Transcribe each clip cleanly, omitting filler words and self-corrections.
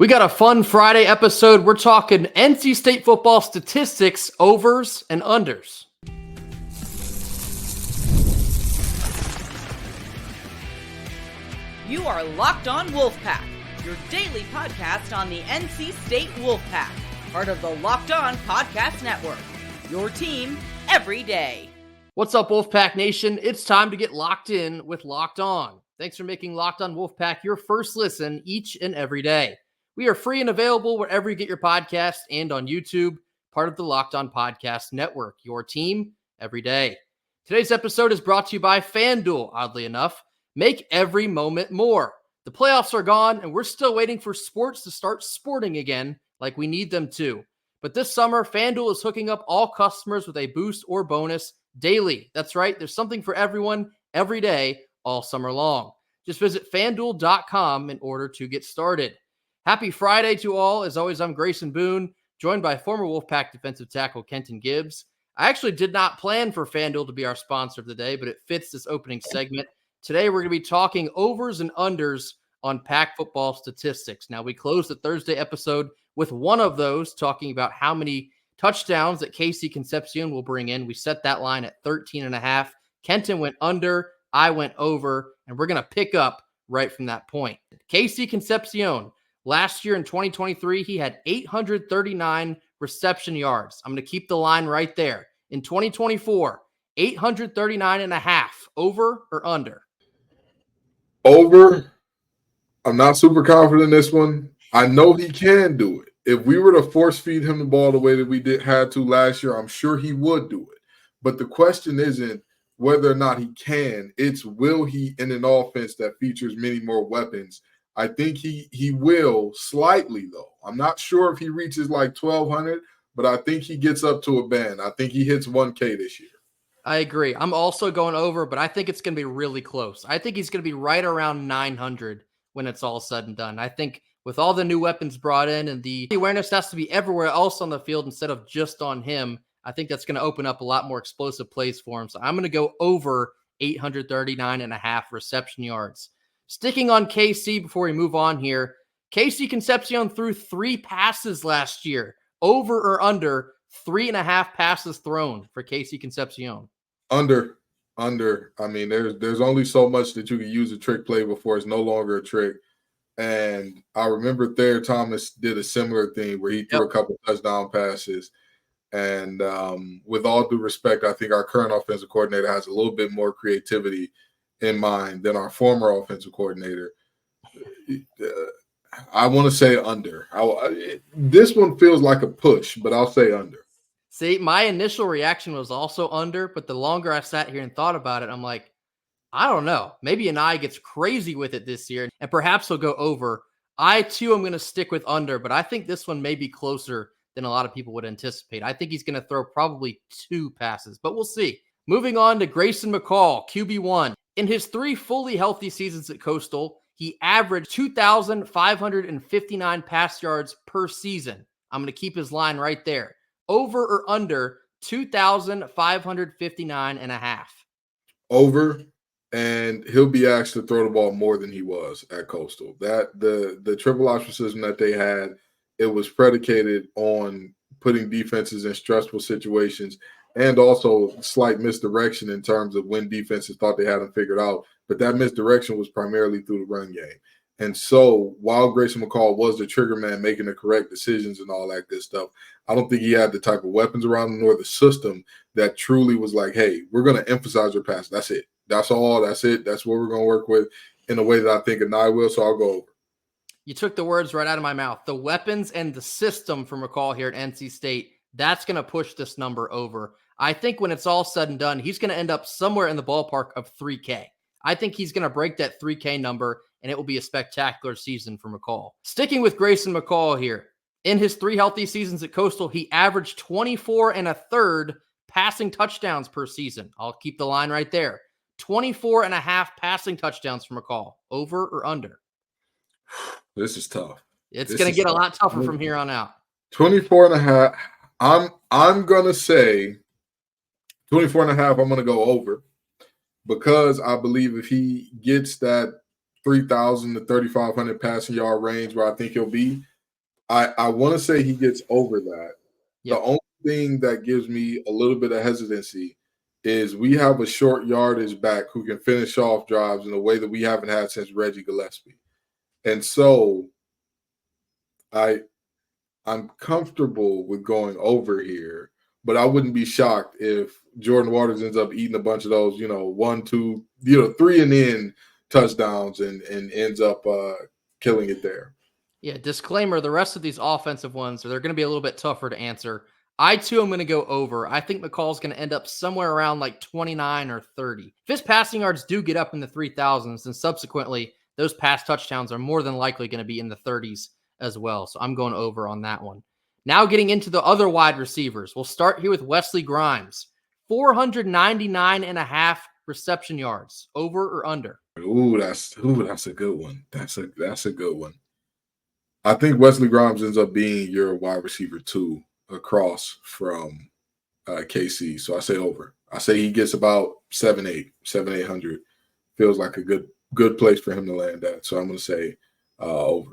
We got a fun Friday episode. We're talking NC State football statistics, overs, and unders. You are Locked On Wolfpack, your daily podcast on the NC State Wolfpack, part of the Locked On Podcast Network, your team every day. What's up, Wolfpack Nation? It's time to get locked in with Locked On. Thanks for making Locked On Wolfpack your first listen each and every day. We are free and available wherever you get your podcasts and on YouTube, part of the Locked On Podcast Network, your team every day. Today's episode is brought to you by Fanduel, oddly enough. Make every moment more. The playoffs are gone, and we're still waiting for sports to start sporting again like we need them to. But this summer, Fanduel is hooking up all customers with a boost or bonus daily. That's right. There's something for everyone every day all summer long. Just visit fanduel.com in order to get started. Happy Friday to all. As always, I'm Grayson Boone, joined by former Wolfpack defensive tackle Kenton Gibbs. I actually did not plan for Fanduel to be our sponsor of the day, but it fits this opening segment. Today, we're going to be talking overs and unders on Pack football statistics. Now, we closed the Thursday episode with one of those, talking about how many touchdowns that Concepcion will bring in. We set that line at 13.5. Kenton went under, I went over, and we're going to pick up right from that point. Concepcion. Last year in 2023, he had 839 reception yards. I'm going to keep the line right there. In 2024, 839.5. Over or under? Over. I'm not super confident in this one. I know he can do it. If we were to force feed him the ball the way that we had to last year, I'm sure he would do it. But the question isn't whether or not he can. It's will he in an offense that features many more weapons. I think he will slightly, though. I'm not sure if he reaches like 1,200, but I think he gets up to a band. I think he hits 1K this year. I agree. I'm also going over, but I think it's going to be really close. I think he's going to be right around 900 when it's all said and done. I think with all the new weapons brought in and the awareness has to be everywhere else on the field instead of just on him, I think that's going to open up a lot more explosive plays for him. So I'm going to go over 839.5 reception yards. Sticking on KC before we move on here, Concepcion threw 3 passes last year. Over or under 3.5 passes thrown for Concepcion? Under. I mean, there's only so much that you can use a trick play before it's no longer a trick. And I remember Thayer Thomas did a similar thing where he threw a couple touchdown passes. And with all due respect, I think our current offensive coordinator has a little bit more creativity in mind than our former offensive coordinator. I want to say under. This one feels like a push, but I'll say under. See, my initial reaction was also under, but the longer I sat here and thought about it, I'm like, I don't know. Maybe Anai gets crazy with it this year, and perhaps he'll go over. I, too, am going to stick with under, but I think this one may be closer than a lot of people would anticipate. I think he's going to throw probably 2 passes, but we'll see. Moving on to Grayson McCall, QB1. In his 3 fully healthy seasons at Coastal, he averaged 2,559 pass yards per season. I'm going to keep his line right there. Over or under 2,559.5? Over, and he'll be asked to throw the ball more than he was at Coastal. That the triple option system that they had, it was predicated on putting defenses in stressful situations and also slight misdirection in terms of when defenses thought they had them figured out. But that misdirection was primarily through the run game. And so while Grayson McCall was the trigger man making the correct decisions and all that good stuff, I don't think he had the type of weapons around him nor the system that truly was like, hey, we're going to emphasize your pass. That's it. That's all. That's it. That's what we're going to work with in a way that I think Anai will. So I'll go over. You took the words right out of my mouth. The weapons and the system for McCall here at NC State, that's going to push this number over. I think when it's all said and done, he's going to end up somewhere in the ballpark of 3K. I think he's going to break that 3K number, and it will be a spectacular season for McCall. Sticking with Grayson McCall here, in his 3 healthy seasons at Coastal, he averaged 24 1/3 passing touchdowns per season. I'll keep the line right there. 24.5 passing touchdowns for McCall. Over or under? This is tough. It's going to get a lot tougher from here on out. 24.5. I'm going to say 24.5. I'm going to go over because I believe if he gets that 3,000 to 3,500 passing yard range where I think he'll be, I want to say he gets over that. Yep. The only thing that gives me a little bit of hesitancy is we have a short yardage back who can finish off drives in a way that we haven't had since Reggie Gillespie. And so I'm comfortable with going over here, but I wouldn't be shocked if Jordan Waters ends up eating a bunch of those, 1, 2, 3 and in touchdowns and ends up killing it there. Yeah, disclaimer, the rest of these offensive ones, they're going to be a little bit tougher to answer. I, too, am going to go over. I think McCall's going to end up somewhere around like 29 or 30. If his passing yards do get up in the 3,000s, then subsequently those pass touchdowns are more than likely going to be in the 30s as well. So I'm going over on that one. Now getting into the other wide receivers. We'll start here with Wesley Grimes. 499.5 reception yards, over or under? That's a good one. That's a good one. I think Wesley Grimes ends up being your wide receiver 2 across from KC. So I say over. I say he gets about 700. Feels like a good place for him to land at. So I'm going to say over.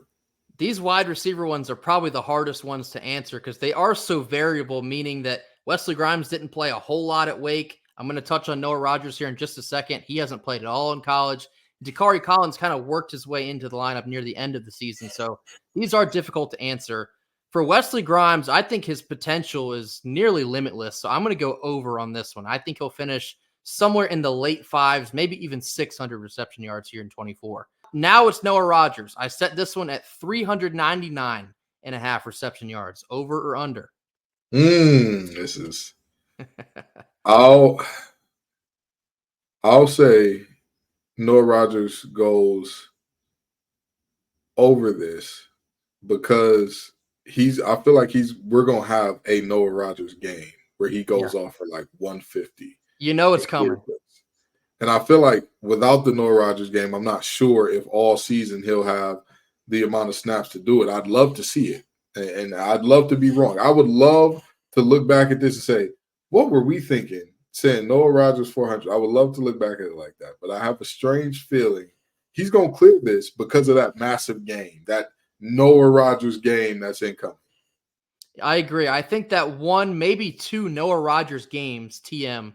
These wide receiver ones are probably the hardest ones to answer because they are so variable, meaning that Wesley Grimes didn't play a whole lot at Wake. I'm going to touch on Noah Rogers here in just a second. He hasn't played at all in college. Dakari Collins kind of worked his way into the lineup near the end of the season. So these are difficult to answer. For Wesley Grimes, I think his potential is nearly limitless. So I'm going to go over on this one. I think he'll finish somewhere in the late 5s, maybe even 600 reception yards here in 24. Now it's Noah Rogers. I set this one at 399.5 reception yards, over or under? This is I'll say Noah Rogers goes over this because I feel like we're gonna have a Noah Rogers game where he goes off for like 150. It's coming. And I feel like without the Noah Rogers game, I'm not sure if all season he'll have the amount of snaps to do it. I'd love to see it. And I'd love to be wrong. I would love to look back at this and say, what were we thinking? Saying Noah Rogers 400. I would love to look back at it like that. But I have a strange feeling he's going to clear this because of that massive game, that Noah Rogers game that's incoming. I agree. I think that 1, maybe 2 Noah Rogers games, TM,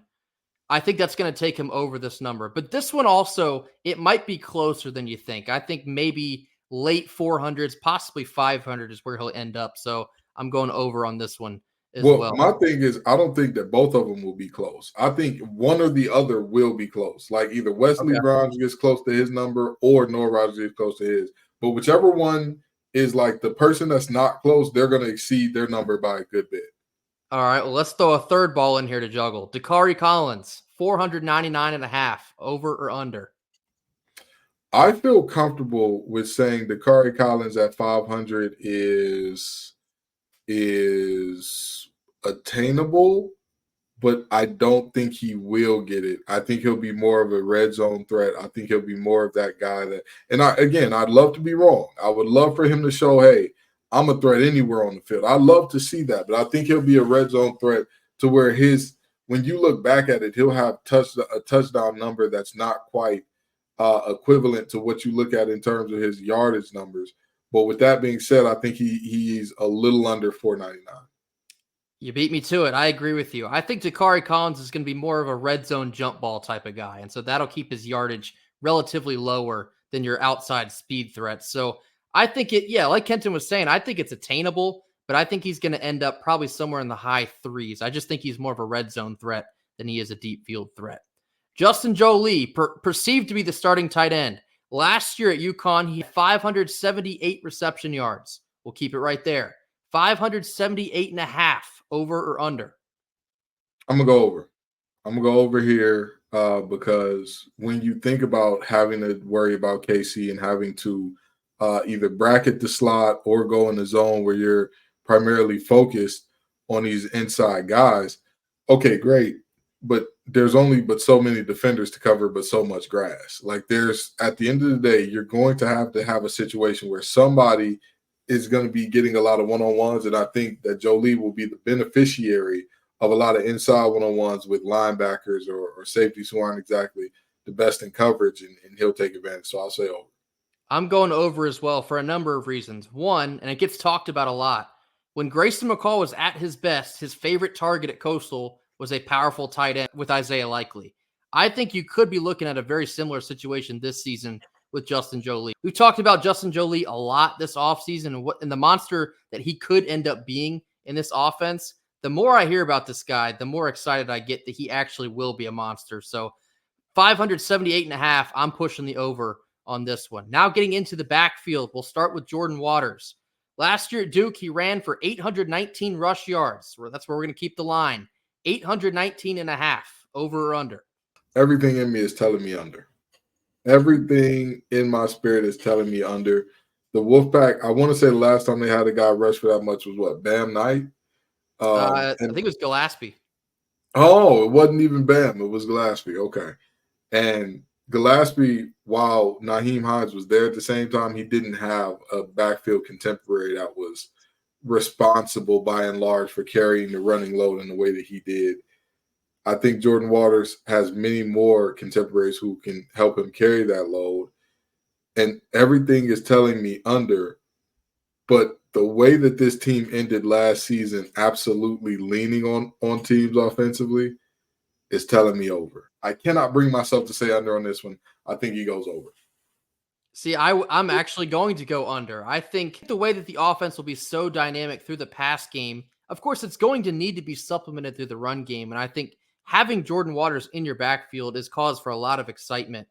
I think that's going to take him over this number. But this one also, it might be closer than you think. I think maybe late 400s, possibly 500 is where he'll end up. So I'm going over on this one as well. My thing is, I don't think that both of them will be close. I think one or the other will be close. Like either Wesley Grimes gets close to his number or Noah Rogers gets close to his. But whichever one is like the person that's not close, they're going to exceed their number by a good bit. All right, well, let's throw a third ball in here to juggle. Dakari Collins, 499.5, over or under? I feel comfortable with saying Dakari Collins at 500 is attainable, but I don't think he will get it. I think he'll be more of a red zone threat. I think he'll be more of that guy that, and I'd love to be wrong. I would love for him to show, hey, I'm a threat anywhere on the field. I'd love to see that, but I think he'll be a red zone threat to where when you look back at it, he'll have a touchdown number that's not quite equivalent to what you look at in terms of his yardage numbers. But with that being said, I think he's a little under 499. You beat me to it. I agree with you. I think Dakari Collins is going to be more of a red zone jump ball type of guy. And so that'll keep his yardage relatively lower than your outside speed threats. So I think like Kenton was saying, I think it's attainable, but I think he's going to end up probably somewhere in the high 3s. I just think he's more of a red zone threat than he is a deep field threat. Justin Jolie, perceived to be the starting tight end. Last year at UConn, he had 578 reception yards. We'll keep it right there. 578.5, over or under? I'm going to go over. I'm going to go over here because when you think about having to worry about KC and having to either bracket the slot or go in the zone where you're primarily focused on these inside guys, okay, great. But there's only so many defenders to cover, but so much grass. Like at the end of the day, you're going to have a situation where somebody is going to be getting a lot of one-on-ones. And I think that Jolie will be the beneficiary of a lot of inside one-on-ones with linebackers or safeties who aren't exactly the best in coverage, and he'll take advantage. So I'll say over. I'm going over as well for a number of reasons. One, and it gets talked about a lot, when Grayson McCall was at his best, his favorite target at Coastal was a powerful tight end with Isaiah Likely. I think you could be looking at a very similar situation this season with Justin Jolie. We've talked about Justin Jolie a lot this offseason and the monster that he could end up being in this offense. The more I hear about this guy, the more excited I get that he actually will be a monster. So 578.5, I'm pushing the over on this one. Now getting into the backfield, we'll start with Jordan Waters. Last year at Duke, he ran for 819 rush yards. That's where we're going to keep the line. 819.5, over or under? Everything in me is telling me under. Everything in my spirit is telling me under. The Wolfpack, I want to say the last time they had a guy rush for that much was what, Bam Knight? I think it was Gillespie. Oh, it wasn't even Bam. It was Gillespie. Okay. And Gillespie, while Nyheim Hines was there at the same time, he didn't have a backfield contemporary that was responsible by and large for carrying the running load in the way that he did. I think Jordan Waters has many more contemporaries who can help him carry that load. And everything is telling me under. But the way that this team ended last season, absolutely leaning on teams offensively, is telling me over. I cannot bring myself to say under on this one. I think he goes over. See, I'm actually going to go under. I think the way that the offense will be so dynamic through the pass game, of course, it's going to need to be supplemented through the run game. And I think having Jordan Waters in your backfield is cause for a lot of excitement.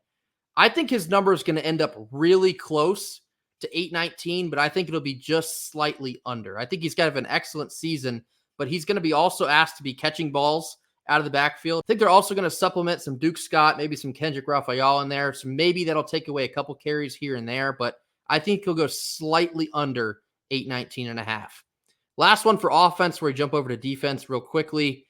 I think his number is going to end up really close to 819, but I think it'll be just slightly under. I think he's kind of an excellent season, but he's going to be also asked to be catching balls out of the backfield. I think they're also going to supplement some Duke Scott, maybe some Kendrick Raphael in there. So maybe that'll take away a couple carries here and there, but I think he'll go slightly under 819.5. Last one for offense, where we jump over to defense real quickly.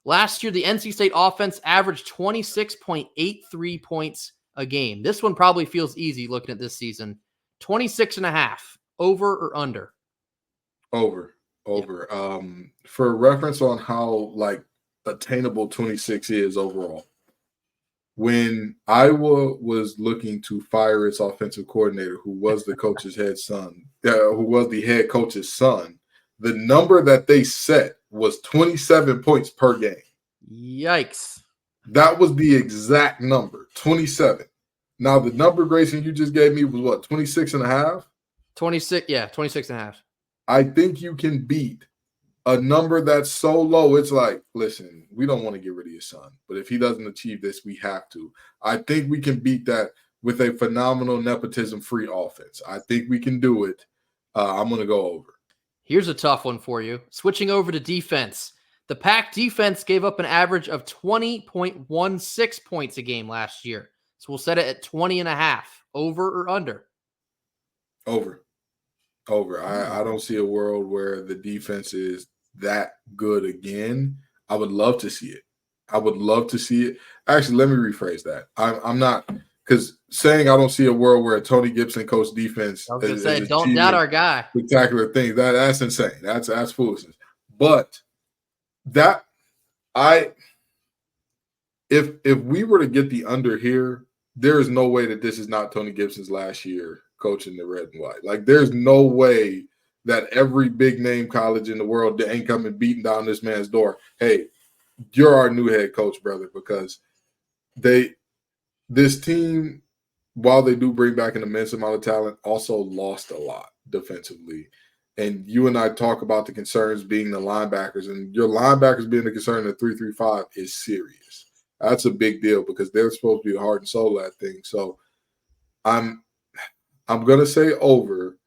Last year, the NC State offense averaged 26.83 points a game. This one probably feels easy looking at this season. 26.5, over or under? Over. Yeah. For reference on how attainable 26 is overall, when Iowa was looking to fire its offensive coordinator, who was the coach's who was the head coach's son, the number that they set was 27 points per game. Yikes. That was the exact number, 27. Now, the number, Grayson, you just gave me was what, 26.5? 26, yeah, 26.5. I think you can beat a number that's so low. It's like, listen, we don't want to get rid of your son, but if he doesn't achieve this, we have to. I think we can beat that with a phenomenal nepotism-free offense. I think we can do it. I'm going to go over. Here's a tough one for you. Switching over to defense. The Pack defense gave up an average of 20.16 points a game last year. So we'll set it at 20.5. Over or under? Over. I don't see a world where the defense is that good again. I would love to see it. Actually, let me rephrase that. I'm not, because saying I don't see a world where a Tony Gibson coach defense I was going to say, don't doubt our guy. Spectacular things. That's insane. That's foolishness. But if we were to get the under here, there is no way that this is not Tony Gibson's last year coaching the red and white. Like, there's no way that every big name college in the world ain't coming beating down this man's door. Hey, you're our new head coach, brother, because this team, while they do bring back an immense amount of talent, also lost a lot defensively. And you and I talk about the concerns being the linebackers, and your linebackers being the concern in 3-3-5 is serious. That's a big deal because they're supposed to be the heart and soul of that thing. So I'm gonna say over,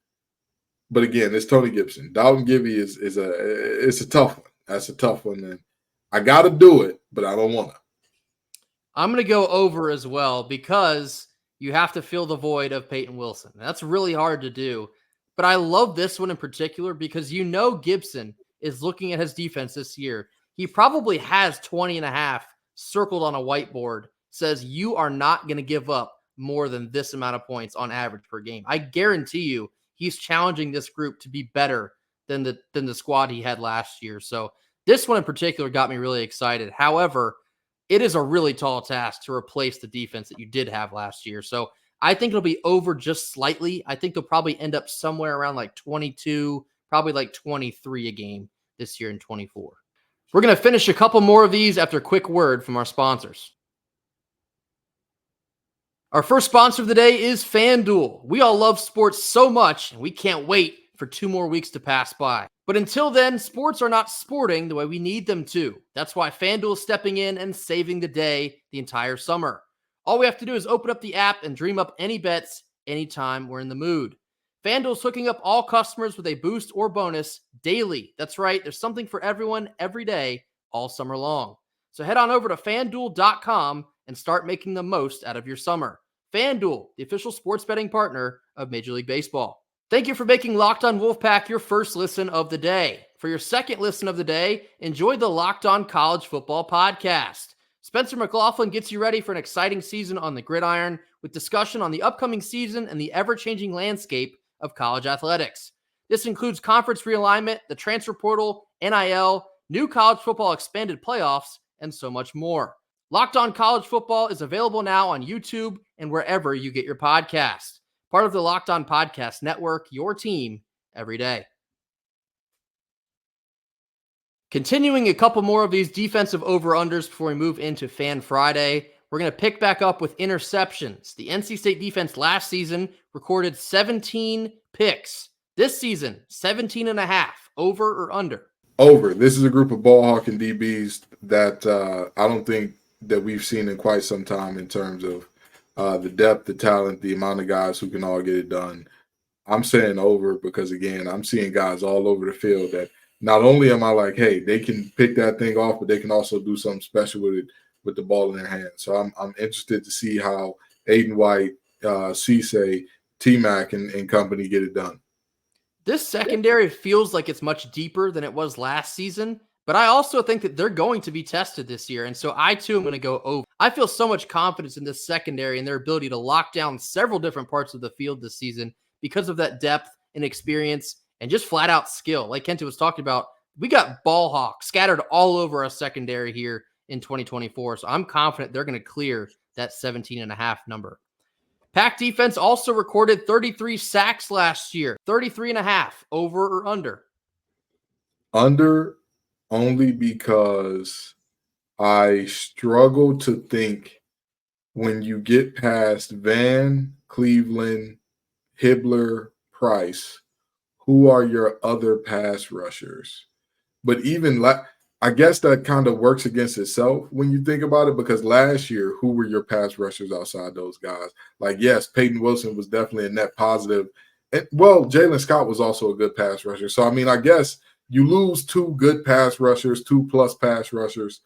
but again, it's Tony Gibson. Dalton Gibby is a tough one. That's a tough one. And I gotta do it, but I don't want to. I'm gonna go over as well because you have to fill the void of Peyton Wilson. That's really hard to do. But I love this one in particular because Gibson is looking at his defense this year. He probably has 20.5 circled on a whiteboard, says you are not going to give up more than this amount of points on average per game. I guarantee you he's challenging this group to be better than the squad he had last year. So this one in particular got me really excited. However, it is a really tall task to replace the defense that you did have last year. So I think it'll be over just slightly. I think they'll probably end up somewhere around like 22, probably like 23 a game this year in 24. We're going to finish a couple more of these after a quick word from our sponsors. Our first sponsor of the day is Fanduel. We all love sports so much, and we can't wait for 2 more weeks to pass by. But until then, sports are not sporting the way we need them to. That's why Fanduel is stepping in and saving the day the entire summer. All we have to do is open up the app and dream up any bets anytime we're in the mood. FanDuel's hooking up all customers with a boost or bonus daily. That's right, there's something for everyone every day, all summer long. So head on over to FanDuel.com and start making the most out of your summer. FanDuel, the official sports betting partner of Major League Baseball. Thank you for making Locked On Wolfpack your first listen of the day. For your second listen of the day, enjoy the Locked On College Football Podcast. Spencer McLaughlin gets you ready for an exciting season on the gridiron with discussion on the upcoming season and the ever-changing landscape of college athletics. This includes conference realignment, the transfer portal, NIL, new college football expanded playoffs, and so much more. Locked On College Football is available now on YouTube and wherever you get your podcasts. Part of the Locked On Podcast Network, your team every day. Continuing a couple more of these defensive over-unders before we move into Fan Friday, we're going to pick back up with interceptions. The NC State defense last season recorded 17 picks. This season, 17 and a half, over or under? Over. This is a group of ball hawking DBs that I don't think that we've seen in quite some time in terms of the depth, the talent, the amount of guys who can all get it done. I'm saying over because, again, I'm seeing guys all over the field that not only am I like, hey, they can pick that thing off, but they can also do something special with it with the ball in their hands. So I'm interested to see how Aiden White, Cisse, T-Mac, and company get it done. This secondary feels like it's much deeper than it was last season, but I also think that they're going to be tested this year, and so I, too, am going to go over. I feel so much confidence in this secondary and their ability to lock down several different parts of the field this season because of that depth and experience and just flat-out skill. Like Kenta was talking about, we got ball hawks scattered all over our secondary here in 2024, so I'm confident they're going to clear that 17.5 number. Pack defense also recorded 33 sacks last year, 33.5, over or under? Under, only because I struggle to think when you get past Van, Cleveland, Hibbler, Price, who are your other pass rushers? But even I guess that kind of works against itself when you think about it, because last year, who were your pass rushers outside those guys? Like, yes, Peyton Wilson was definitely a net positive. And, well, Jalen Scott was also a good pass rusher. So, I mean, I guess you lose 2 good pass rushers, 2+ pass rushers.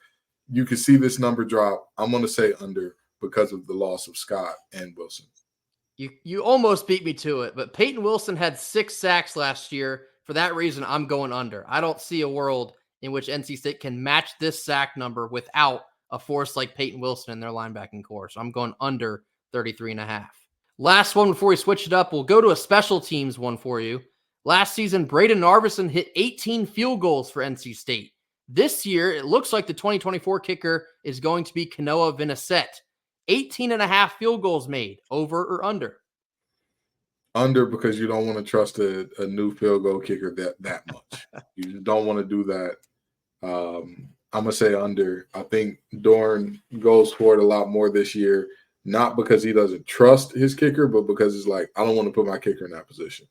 You can see this number drop. I'm going to say under because of the loss of Scott and Wilson. You almost beat me to it, but Peyton Wilson had 6 sacks last year. For that reason, I'm going under. I don't see a world in which NC State can match this sack number without a force like Peyton Wilson in their linebacking core. So I'm going under 33.5. Last one before we switch it up, we'll go to a special teams one for you. Last season, Braden Narveson hit 18 field goals for NC State. This year, it looks like the 2024 kicker is going to be Kanoa Vincent. 18.5 field goals made, over or under? Under, because you don't want to trust a new field goal kicker that much. You just don't want to do that. I'm going to say under. I think Dorn goes for it a lot more this year, not because he doesn't trust his kicker, but because it's like, I don't want to put my kicker in that position.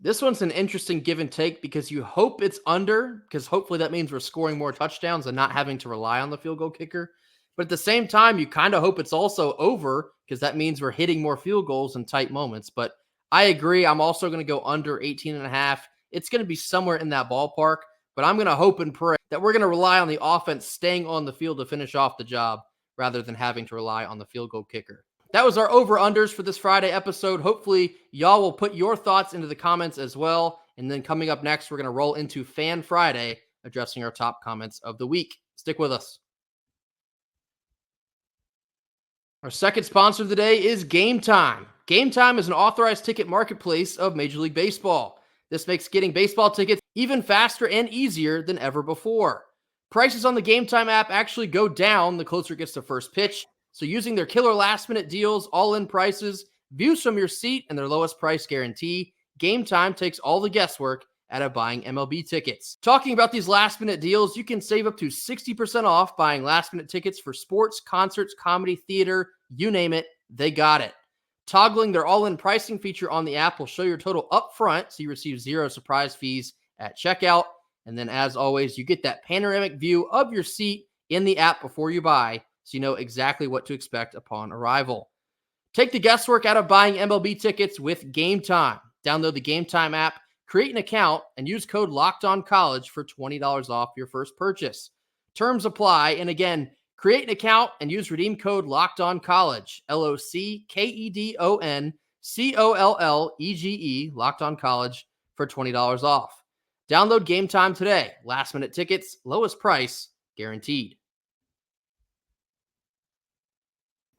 This one's an interesting give and take because you hope it's under, because hopefully that means we're scoring more touchdowns and not having to rely on the field goal kicker. But at the same time, you kind of hope it's also over because that means we're hitting more field goals in tight moments. But I agree. I'm also going to go under 18.5. It's going to be somewhere in that ballpark, but I'm going to hope and pray that we're going to rely on the offense staying on the field to finish off the job rather than having to rely on the field goal kicker. That was our over-unders for this Friday episode. Hopefully, y'all will put your thoughts into the comments as well. And then coming up next, we're going to roll into Fan Friday, addressing our top comments of the week. Stick with us. Our second sponsor of the day is Gametime. Gametime is an authorized ticket marketplace of Major League Baseball. This makes getting baseball tickets even faster and easier than ever before. Prices on the Gametime app actually go down the closer it gets to first pitch. So using their killer last-minute deals, all-in prices, views from your seat, and their lowest price guarantee, Gametime takes all the guesswork out of buying MLB tickets. Talking about these last-minute deals, you can save up to 60% off buying last-minute tickets for sports, concerts, comedy, theater, you name it, they got it. Toggling their all-in pricing feature on the app will show your total up front, so you receive zero surprise fees at checkout. And then, as always, you get that panoramic view of your seat in the app before you buy, so you know exactly what to expect upon arrival. Take the guesswork out of buying MLB tickets with Gametime. Download the Gametime app, create an account, and use code LOCKEDONCollege for $20 off your first purchase. Terms apply, and again, create an account and use redeem code LOCKEDONCollege, LOCKEDONCOLLEGE, LOCKEDONCollege, for $20 off. Download Gametime today. Last-minute tickets, lowest price, guaranteed.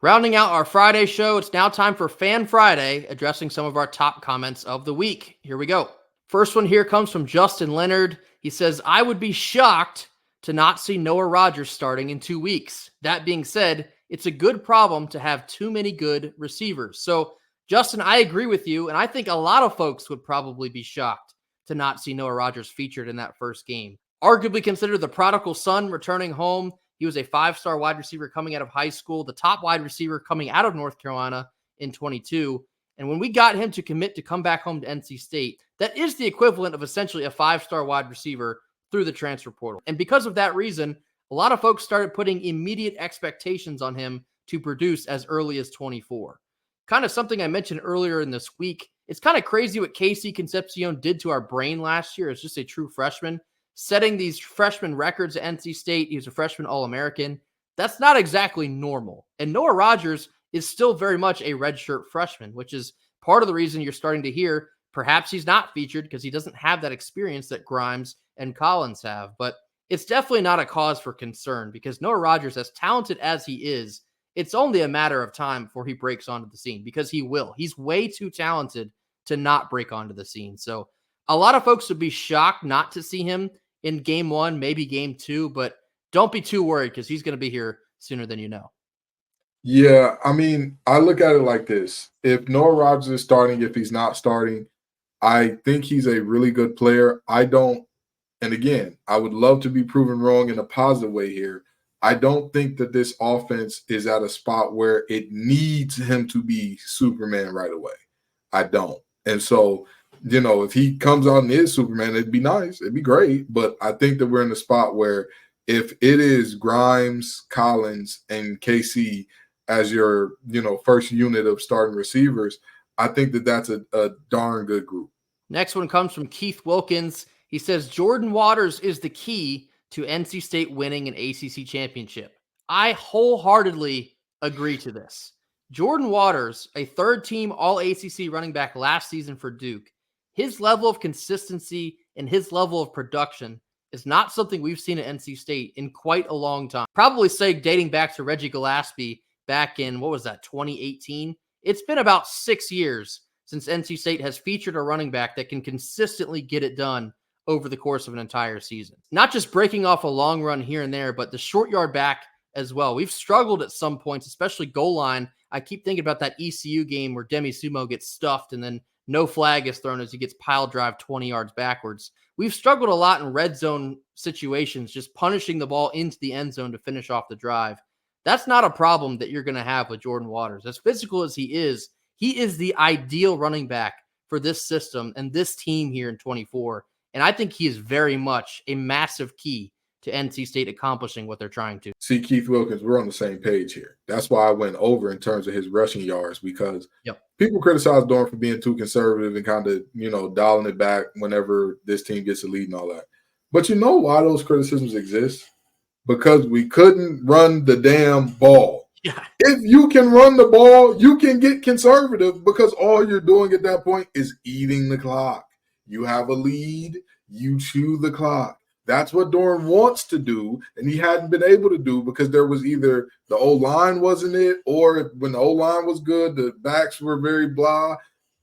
Rounding out our Friday show, it's now time for Fan Friday, addressing some of our top comments of the week. Here we go. First one here comes from Justin Leonard. He says, I would be shocked to not see Noah Rogers starting in 2 weeks. That being said, it's a good problem to have too many good receivers. So, Justin, I agree with you, and I think a lot of folks would probably be shocked to not see Noah Rogers featured in that first game. Arguably considered the prodigal son returning home. He was a 5-star wide receiver coming out of high school, the top wide receiver coming out of North Carolina in 22. And when we got him to commit to come back home to NC State, that is the equivalent of essentially a 5-star wide receiver through the transfer portal. And because of that reason, a lot of folks started putting immediate expectations on him to produce as early as 24. Kind of something I mentioned earlier in this week. It's kind of crazy what Casey Concepcion did to our brain last year as just a true freshman, setting these freshman records at NC State. He was a freshman All-American. That's not exactly normal. And Noah Rogers is still very much a redshirt freshman, which is part of the reason you're starting to hear perhaps he's not featured because he doesn't have that experience that Grimes and Collins have. But it's definitely not a cause for concern because Noah Rogers, as talented as he is, it's only a matter of time before he breaks onto the scene because he will. He's way too talented to not break onto the scene. So a lot of folks would be shocked not to see him in game 1, maybe game 2, but don't be too worried because he's going to be here sooner than you know. Yeah, I mean, I look at it like this. If Noah Rogers is starting, if he's not starting, I think he's a really good player. And again, I would love to be proven wrong in a positive way here. I don't think that this offense is at a spot where it needs him to be Superman right away. I don't. And so, if he comes out and is Superman, it'd be nice. It'd be great. But I think that we're in a spot where if it is Grimes, Collins, and KC as your, first unit of starting receivers, I think that that's a darn good group. Next one comes from Keith Wilkins. He says, Jordan Waters is the key to NC State winning an ACC championship. I wholeheartedly agree to this. Jordan Waters, a third-team All-ACC running back last season for Duke, his level of consistency and his level of production is not something we've seen at NC State in quite a long time. Probably say dating back to Reggie Gillespie back in, 2018? It's been about 6 years since NC State has featured a running back that can consistently get it done over the course of an entire season. Not just breaking off a long run here and there, but the short yard back as well. We've struggled at some points, especially goal line. I keep thinking about that ECU game where Demi Sumo gets stuffed and then no flag is thrown as he gets pile drive 20 yards backwards. We've struggled a lot in red zone situations, just punishing the ball into the end zone to finish off the drive. That's not a problem that you're going to have with Jordan Waters. As physical as he is the ideal running back for this system and this team here in 24. And I think he is very much a massive key to NC State accomplishing what they're trying to. See, Keith Wilkins, we're on the same page here. That's why I went over in terms of his rushing yards because people criticize Dorn for being too conservative and kind of, dialing it back whenever this team gets a lead and all that. But you know why those criticisms exist? Because we couldn't run the damn ball. Yeah. If you can run the ball, you can get conservative because all you're doing at that point is eating the clock. You have a lead, you chew the clock. That's what Dorn wants to do, and he hadn't been able to do because there was either the O-line wasn't it, or when the O-line was good, the backs were very blah.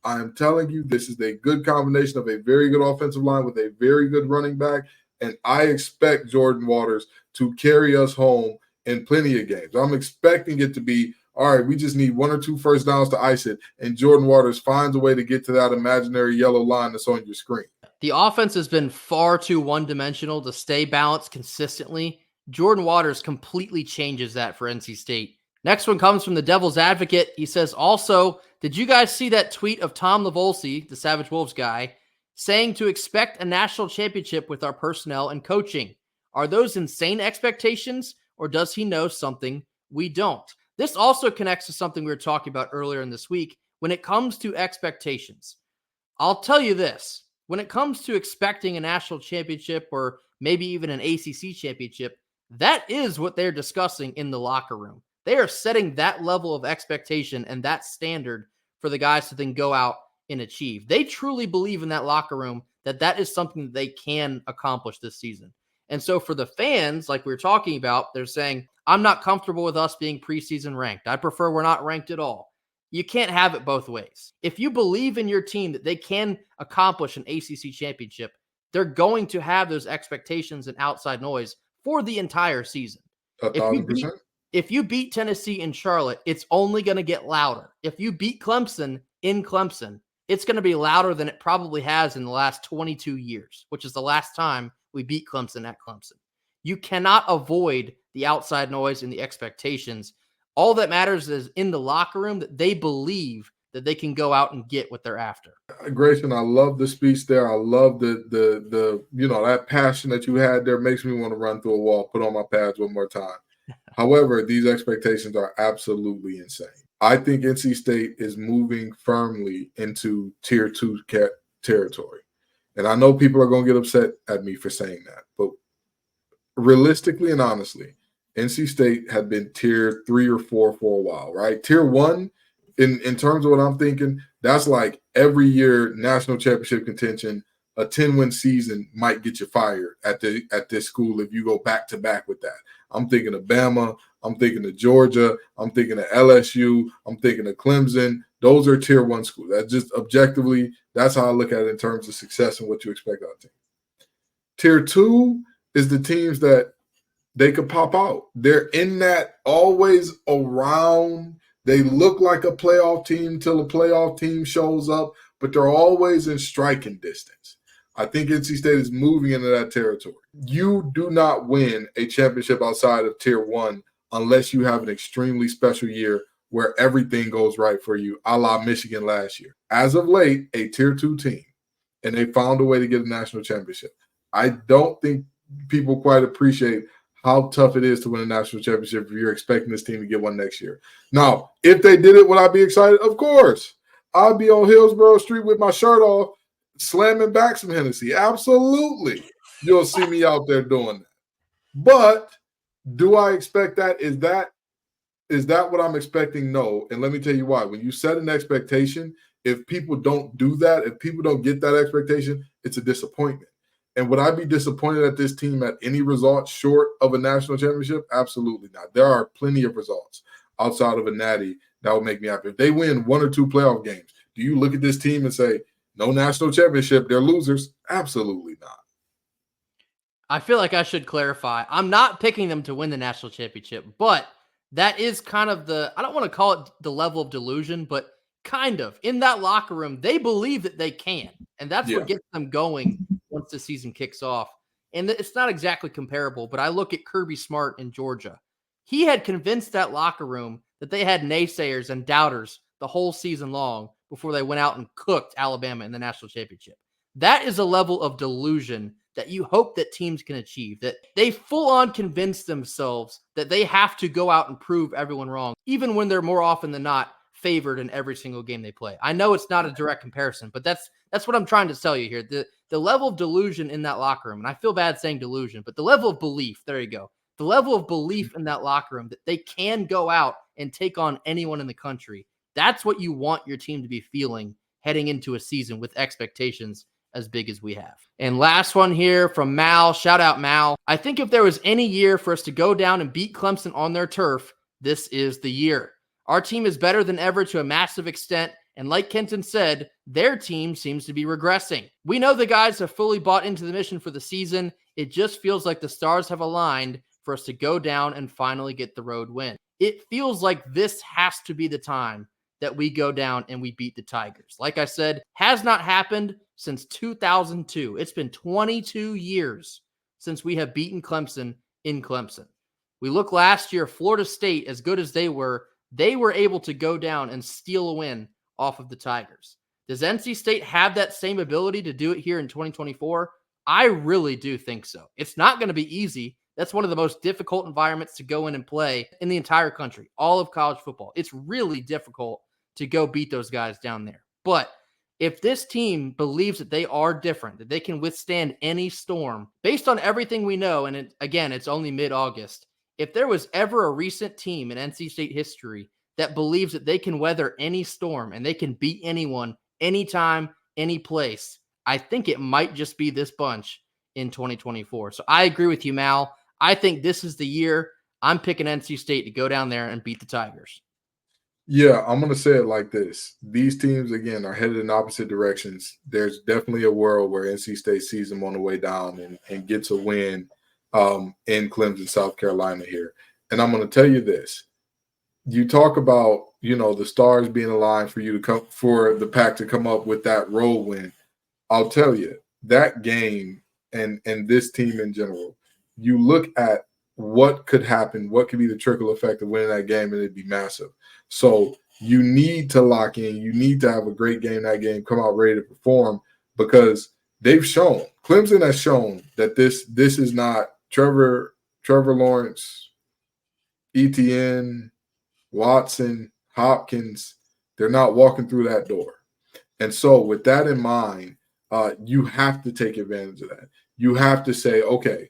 I'm telling you, this is a good combination of a very good offensive line with a very good running back, and I expect Jordan Waters to carry us home in plenty of games. I'm expecting it to be All right, we just need 1 or 2 first downs to ice it. And Jordan Waters finds a way to get to that imaginary yellow line that's on your screen. The offense has been far too one-dimensional to stay balanced consistently. Jordan Waters completely changes that for NC State. Next one comes from the Devil's Advocate. He says, also, did you guys see that tweet of Tom Lavolsi, the Savage Wolves guy, saying to expect a national championship with our personnel and coaching? Are those insane expectations, or does he know something we don't? This also connects to something we were talking about earlier in this week when it comes to expectations. I'll tell you this. When it comes to expecting a national championship or maybe even an ACC championship, that is what they're discussing in the locker room. They are setting that level of expectation and that standard for the guys to then go out and achieve. They truly believe in that locker room that that is something that they can accomplish this season. And so for the fans, like we were talking about, they're saying, I'm not comfortable with us being preseason ranked. I prefer we're not ranked at all. You can't have it both ways. If you believe in your team that they can accomplish an ACC championship, they're going to have those expectations and outside noise for the entire season. 1,000%. If you beat Tennessee in Charlotte, it's only going to get louder. If you beat Clemson in Clemson, it's going to be louder than it probably has in the last 22 years, which is the last time we beat Clemson at Clemson. You cannot avoid the outside noise and the expectations. All that matters is in the locker room that they believe that they can go out and get what they're after. Grayson, I love the speech there. I love the that passion that you had there. Makes me want to run through a wall, put on my pads one more time. However, these expectations are absolutely insane. I think NC State is moving firmly into tier 2 territory. And I know people are going to get upset at me for saying that, but realistically and honestly, NC State had been tier 3 or 4 for a while, right? Tier 1, in terms of what I'm thinking, that's like every year national championship contention. A 10-win season might get you fired at this school if you go back-to-back with that. I'm thinking of Bama. I'm thinking of Georgia. I'm thinking of LSU. I'm thinking of Clemson. Those are tier 1 schools. That's just objectively, that's how I look at it in terms of success and what you expect out of team. Tier 2 is the teams that they could pop out. They're in that always around. They look like a playoff team till a playoff team shows up, but they're always in striking distance. I think NC State is moving into that territory. You do not win a championship outside of tier 1 unless you have an extremely special year where everything goes right for you, a la Michigan last year. As of late, a tier 2 team, and they found a way to get a national championship. I don't think people quite appreciate how tough it is to win a national championship if you're expecting this team to get one next year. Now, if they did it, would I be excited? Of course. I'd be on Hillsborough Street with my shirt off, slamming back some Hennessy. Absolutely. You'll see me out there doing that. But do I expect that? Is that what I'm expecting? No. And let me tell you why. When you set an expectation, if people don't do that, if people don't get that expectation, it's a disappointment. And would I be disappointed at this team at any result short of a national championship? Absolutely not. There are plenty of results outside of a natty that would make me happy. If they win 1 or 2 playoff games, do you look at this team and say, no national championship, they're losers? Absolutely not. I feel like I should clarify. I'm not picking them to win the national championship, but that is kind of I don't want to call it the level of delusion, but kind of. In that locker room, they believe that they can, and that's what gets them going once the season kicks off. And it's not exactly comparable, but I look at Kirby Smart in Georgia. He had convinced that locker room that they had naysayers and doubters the whole season long before they went out and cooked Alabama in the national championship. That is a level of delusion that you hope that teams can achieve, that they full on convince themselves that they have to go out and prove everyone wrong, even when they're more often than not favored in every single game they play. I know it's not a direct comparison, but that's what I'm trying to tell you here. The level of delusion in that locker room, and I feel bad saying delusion, but the level of belief, there you go. The level of belief in that locker room that they can go out and take on anyone in the country. That's what you want your team to be feeling heading into a season with expectations as big as we have. And last one here from Mal. Shout out, Mal. I think if there was any year for us to go down and beat Clemson on their turf, this is the year. Our team is better than ever to a massive extent, and like Kenton said, their team seems to be regressing. We know the guys have fully bought into the mission for the season. It just feels like the stars have aligned for us to go down and finally get the road win. it feels like this has to be the time that we go down and we beat the Tigers. Like I said, has not happened since 2002. It's been 22 years since we have beaten Clemson in Clemson. We look last year, Florida State, as good as they were able to go down and steal a win off of the Tigers. Does NC State have that same ability to do it here in 2024? I really do think so. It's not going to be easy. That's one of the most difficult environments to go in and play in the entire country, all of college football. It's really difficult to go beat those guys down there. But if this team believes that they are different, that they can withstand any storm, based on everything we know, and again, it's only mid-August, if there was ever a recent team in NC State history that believes that they can weather any storm and they can beat anyone, anytime, any place, I think it might just be this bunch in 2024. So I agree with you, Mal. I think this is the year. I'm picking NC State to go down there and beat the Tigers. Yeah, I'm going to say it like this. These teams, again, are headed in opposite directions. There's definitely a world where NC State sees them on the way down and gets a win in Clemson, South Carolina here. And I'm going to tell you this. You talk about, the stars being aligned for you to come, for the Pack to come up with that road win. I'll tell you, that game and this team in general, you look at what could happen, what could be the trickle effect of winning that game, and it'd be massive. So you need to lock in. You need to have a great game that game, come out ready to perform, because they've shown, Clemson has shown that this is not Trevor Lawrence, Etienne, Watson, Hopkins. They're not walking through that door. And so with that in mind, you have to take advantage of that. You have to say, okay,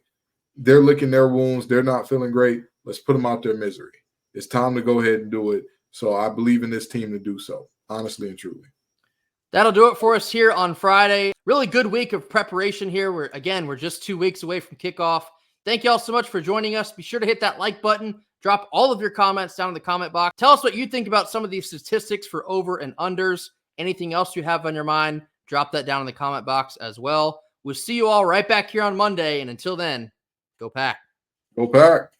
they're licking their wounds. They're not feeling great. Let's put them out their misery. It's time to go ahead and do it. So I believe in this team to do so, honestly and truly. That'll do it for us here on Friday. Really good week of preparation here. We're just 2 weeks away from kickoff. Thank you all so much for joining us. Be sure to hit that like button. Drop all of your comments down in the comment box. Tell us what you think about some of these statistics for over and unders. Anything else you have on your mind, drop that down in the comment box as well. We'll see you all right back here on Monday. And until then, go Pack. Go Pack.